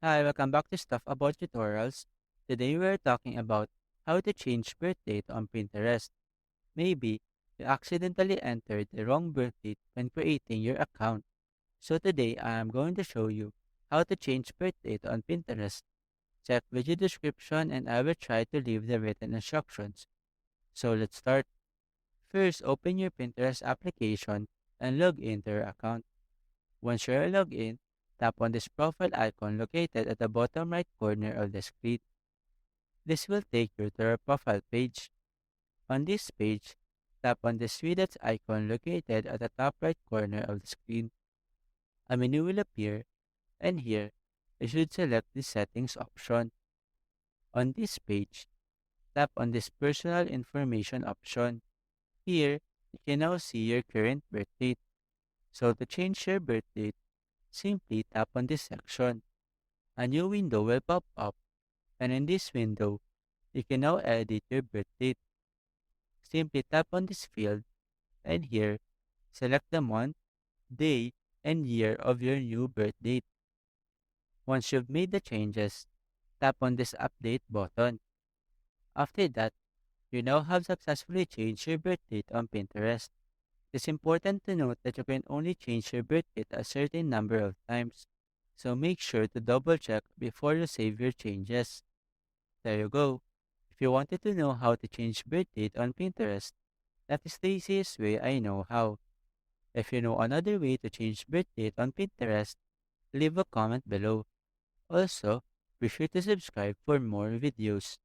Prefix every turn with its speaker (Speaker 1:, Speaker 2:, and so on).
Speaker 1: Hi, welcome back to Stuff About Tutorials. Today we are talking about how to change birth date on Pinterest. Maybe you accidentally entered the wrong birth date when creating your account. So today I am going to show you how to change birth date on Pinterest. Check video description and I will try to leave the written instructions. So let's start. First, open your Pinterest application and log into your account. Once you are logged in, tap on this profile icon located at the bottom right corner of the screen. This will take you to your profile page. On this page, tap on the three dots icon located at the top right corner of the screen. A menu will appear, and here, you should select the settings option. On this page, tap on this personal information option. Here, you can now see your current birth date. So to change your birth date, simply tap on this section. A new window will pop up, and in this window, you can now edit your birth date. Simply tap on this field, and here, select the month, day, and year of your new birth date. Once you've made the changes, tap on this update button. After that, you now have successfully changed your birth date on Pinterest. It's important to note that you can only change your birth date a certain number of times, so make sure to double check before you save your changes. There you go. If you wanted to know how to change birth date on Pinterest, that is the easiest way I know how. If you know another way to change birth date on Pinterest, leave a comment below. Also, be sure to subscribe for more videos.